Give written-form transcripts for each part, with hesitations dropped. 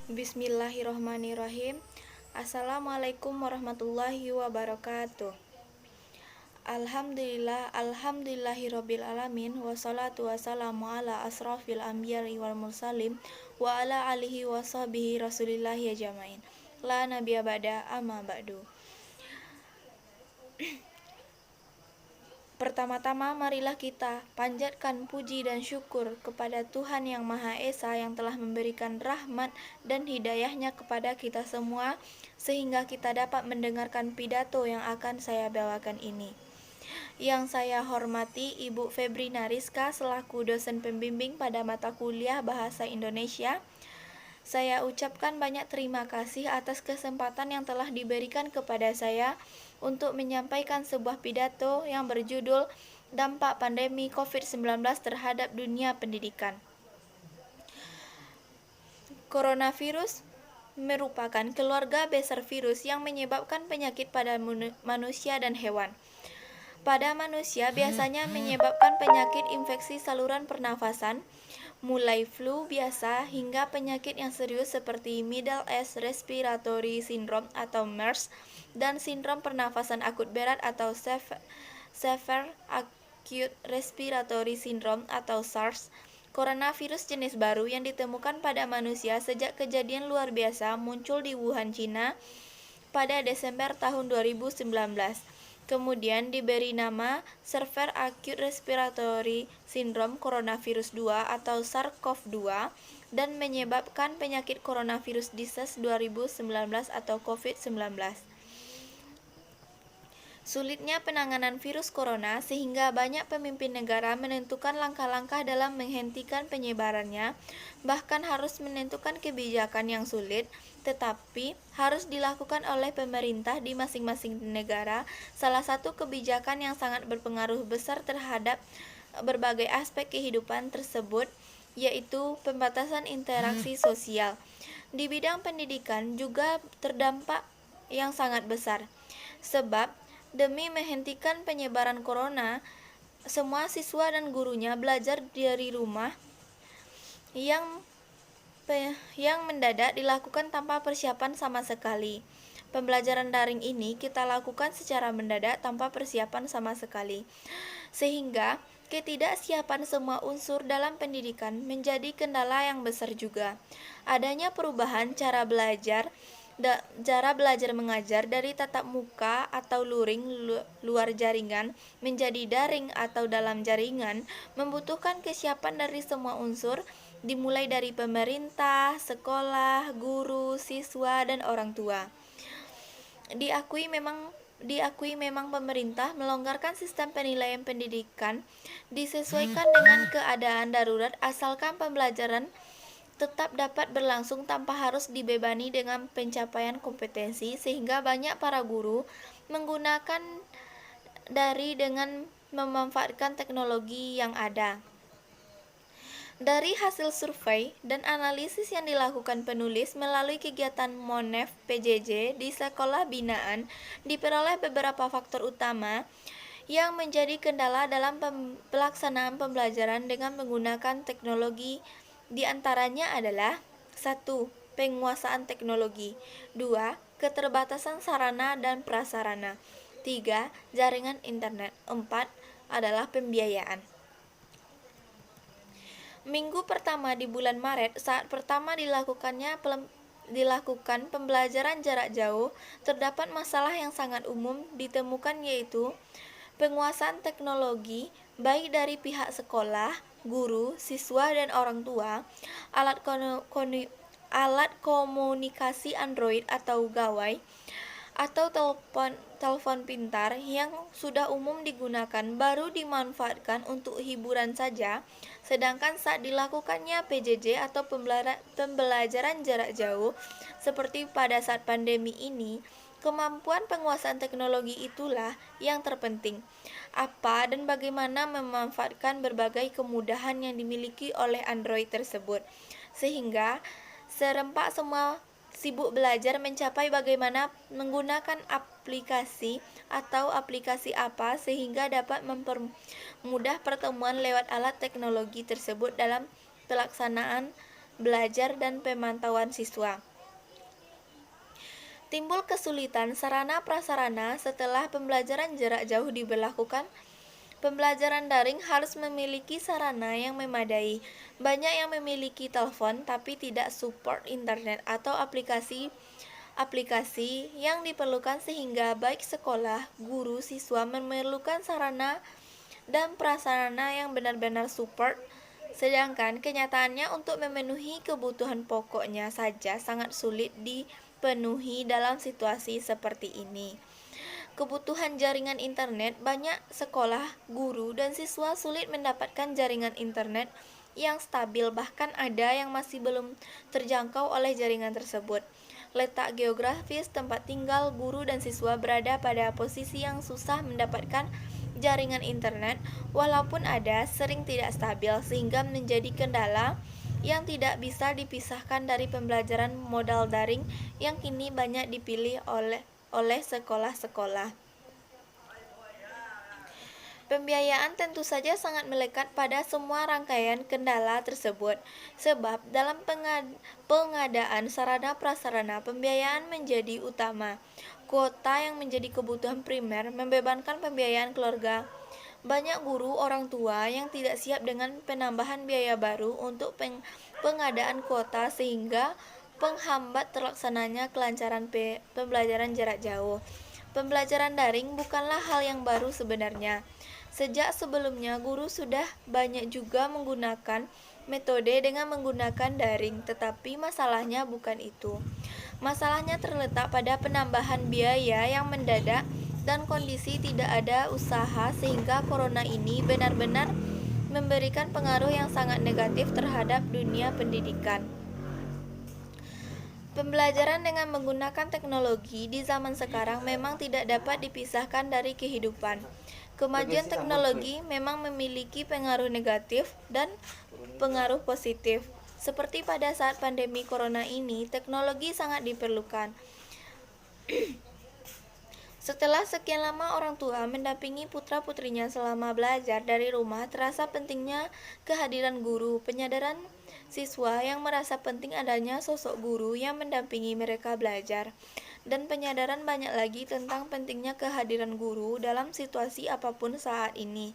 Bismillahirrohmanirrohim. Assalamualaikum warahmatullahi wabarakatuh. Alhamdulillahirabbil alamin, wassalatu wassalamu ala asrofil anbiya'i wal mursalin wa ala alihi wa sahbihi rasulillahi ajmain. La nabiyya ba'da, amma ba'du. Pertama-tama marilah kita panjatkan puji dan syukur kepada Tuhan Yang Maha Esa yang telah memberikan rahmat dan hidayahnya kepada kita semua sehingga kita dapat mendengarkan pidato yang akan saya bawakan ini. Yang saya hormati Ibu Febrina Rizka selaku dosen pembimbing pada mata kuliah Bahasa Indonesia. Saya ucapkan banyak terima kasih atas kesempatan yang telah diberikan kepada saya untuk menyampaikan sebuah pidato yang berjudul Dampak Pandemi COVID-19 terhadap Dunia Pendidikan. Coronavirus merupakan keluarga besar virus yang menyebabkan penyakit pada manusia dan hewan. Pada manusia biasanya menyebabkan penyakit infeksi saluran pernafasan, mulai flu biasa hingga penyakit yang serius seperti Middle East Respiratory Syndrome atau MERS dan sindrom pernafasan akut berat atau Severe Acute Respiratory Syndrome atau SARS. Coronavirus jenis baru yang ditemukan pada manusia sejak kejadian luar biasa muncul di Wuhan, Cina pada Desember tahun 2019. Kemudian diberi nama Severe Acute Respiratory Syndrome Coronavirus 2 atau SARS-CoV-2 dan menyebabkan penyakit coronavirus disease 2019 atau COVID-19. Sulitnya penanganan virus corona sehingga banyak pemimpin negara menentukan langkah-langkah dalam menghentikan penyebarannya, bahkan harus menentukan kebijakan yang sulit, tetapi harus dilakukan oleh pemerintah di masing-masing negara. Salah satu kebijakan yang sangat berpengaruh besar terhadap berbagai aspek kehidupan tersebut yaitu pembatasan interaksi sosial. Di bidang pendidikan juga terdampak yang sangat besar, sebab demi menghentikan penyebaran corona, semua siswa dan gurunya belajar dari rumah yang mendadak dilakukan tanpa persiapan sama sekali. Pembelajaran daring ini kita lakukan secara mendadak tanpa persiapan sama sekali, sehingga ketidaksiapan semua unsur dalam pendidikan menjadi kendala yang besar juga. Adanya perubahan cara belajar mengajar dari tatap muka atau luring luar jaringan menjadi daring atau dalam jaringan membutuhkan kesiapan dari semua unsur, dimulai dari pemerintah, sekolah, guru, siswa, dan orang tua. Diakui memang pemerintah melonggarkan sistem penilaian pendidikan disesuaikan dengan keadaan darurat asalkan pembelajaran tetap dapat berlangsung tanpa harus dibebani dengan pencapaian kompetensi, sehingga banyak para guru menggunakan daring dengan memanfaatkan teknologi yang ada. Dari hasil survei dan analisis yang dilakukan penulis melalui kegiatan MONEF PJJ di sekolah binaan, diperoleh beberapa faktor utama yang menjadi kendala dalam pelaksanaan pembelajaran dengan menggunakan teknologi. Di antaranya adalah 1. Penguasaan teknologi, 2. Keterbatasan sarana dan prasarana, 3. Jaringan internet, 4. adalah pembiayaan. Minggu pertama di bulan Maret, saat pertama dilakukan pembelajaran jarak jauh, terdapat masalah yang sangat umum ditemukan yaitu penguasaan teknologi baik dari pihak sekolah, guru, siswa, dan orang tua. Alat komunikasi Android atau gawai atau telepon pintar yang sudah umum digunakan baru dimanfaatkan untuk hiburan saja, sedangkan saat dilakukannya PJJ atau pembelajaran jarak jauh seperti pada saat pandemi ini, kemampuan penguasaan teknologi itulah yang terpenting. Apa dan bagaimana memanfaatkan berbagai kemudahan yang dimiliki oleh Android tersebut, sehingga serempak semua sibuk belajar mencapai bagaimana menggunakan aplikasi atau aplikasi apa sehingga dapat mempermudah pertemuan lewat alat teknologi tersebut dalam pelaksanaan belajar dan pemantauan siswa. Timbul kesulitan sarana prasarana setelah pembelajaran jarak jauh diberlakukan. Pembelajaran daring harus memiliki sarana yang memadai. Banyak yang memiliki telepon tapi tidak support internet atau aplikasi yang diperlukan, sehingga baik sekolah, guru, siswa memerlukan sarana dan prasarana yang benar-benar support. Sedangkan kenyataannya untuk memenuhi kebutuhan pokoknya saja sangat sulit dipenuhi dalam situasi seperti ini. Kebutuhan jaringan internet, banyak sekolah, guru, dan siswa sulit mendapatkan jaringan internet yang stabil, bahkan ada yang masih belum terjangkau oleh jaringan tersebut. Letak geografis tempat tinggal guru dan siswa berada pada posisi yang susah mendapatkan jaringan internet, walaupun ada, sering tidak stabil, sehingga menjadi kendala yang tidak bisa dipisahkan dari pembelajaran modal daring yang kini banyak dipilih oleh sekolah-sekolah. Pembiayaan tentu saja sangat melekat pada semua rangkaian kendala tersebut, sebab dalam pengadaan sarana prasarana pembiayaan menjadi utama. Kuota yang menjadi kebutuhan primer membebankan pembiayaan keluarga. Banyak guru orang tua yang tidak siap dengan penambahan biaya baru untuk pengadaan kuota, sehingga penghambat terlaksananya kelancaran pembelajaran jarak jauh. Pembelajaran daring bukanlah hal yang baru sebenarnya. Sejak sebelumnya, guru sudah banyak juga menggunakan metode dengan menggunakan daring, tetapi masalahnya bukan itu. Masalahnya terletak pada penambahan biaya yang mendadak dan kondisi tidak ada usaha, sehingga corona ini benar-benar memberikan pengaruh yang sangat negatif terhadap dunia pendidikan. Pembelajaran dengan menggunakan teknologi di zaman sekarang memang tidak dapat dipisahkan dari kehidupan. Kemajuan teknologi memang memiliki pengaruh negatif dan pengaruh positif. Seperti pada saat pandemi corona ini, teknologi sangat diperlukan. Setelah sekian lama orang tua mendampingi putra-putrinya selama belajar dari rumah, terasa pentingnya kehadiran guru, penyadaran siswa yang merasa penting adanya sosok guru yang mendampingi mereka belajar, dan penyadaran banyak lagi tentang pentingnya kehadiran guru dalam situasi apapun saat ini.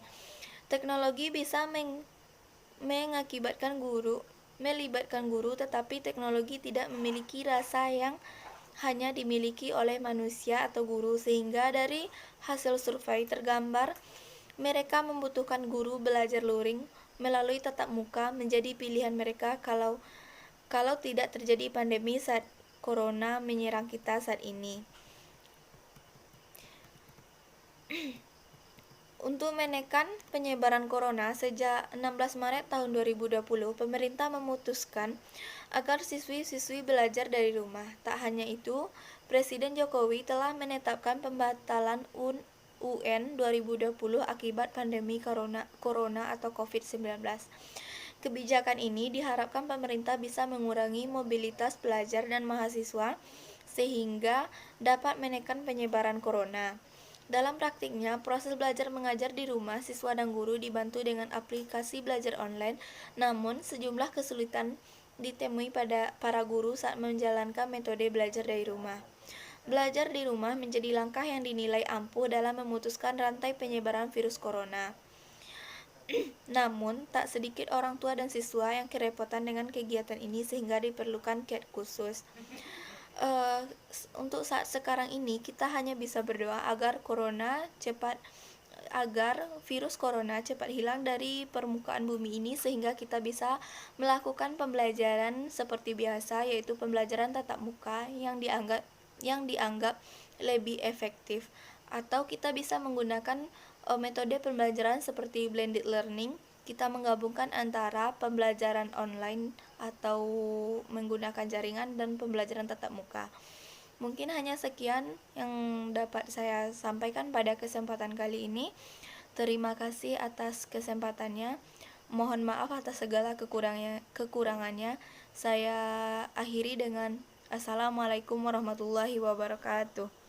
Teknologi bisa melibatkan guru, tetapi teknologi tidak memiliki rasa yang hanya dimiliki oleh manusia atau guru, sehingga dari hasil survei tergambar mereka membutuhkan guru belajar luring melalui tatap muka menjadi pilihan mereka kalau tidak terjadi pandemi saat corona menyerang kita saat ini. Untuk menekan penyebaran corona, sejak 16 Maret tahun 2020, pemerintah memutuskan agar siswi-siswi belajar dari rumah. Tak hanya itu, Presiden Jokowi telah menetapkan pembatalan UN 2020 akibat pandemi corona atau COVID-19. Kebijakan ini diharapkan pemerintah bisa mengurangi mobilitas pelajar dan mahasiswa sehingga dapat menekan penyebaran corona. Dalam praktiknya, proses belajar mengajar di rumah, siswa dan guru dibantu dengan aplikasi belajar online, namun sejumlah kesulitan ditemui pada para guru saat menjalankan metode belajar dari rumah. Belajar di rumah menjadi langkah yang dinilai ampuh dalam memutuskan rantai penyebaran virus corona. Namun, tak sedikit orang tua dan siswa yang kerepotan dengan kegiatan ini sehingga diperlukan kiat khusus. Untuk saat sekarang ini kita hanya bisa berdoa agar virus corona cepat hilang dari permukaan bumi ini, sehingga kita bisa melakukan pembelajaran seperti biasa, yaitu pembelajaran tatap muka yang dianggap lebih efektif, atau kita bisa menggunakan metode pembelajaran seperti blended learning. Kita menggabungkan antara pembelajaran online atau menggunakan jaringan dan pembelajaran tatap muka. Mungkin hanya sekian yang dapat saya sampaikan pada kesempatan kali ini. Terima kasih atas kesempatannya. Mohon maaf atas segala kekurangannya. Saya akhiri dengan Assalamualaikum warahmatullahi wabarakatuh.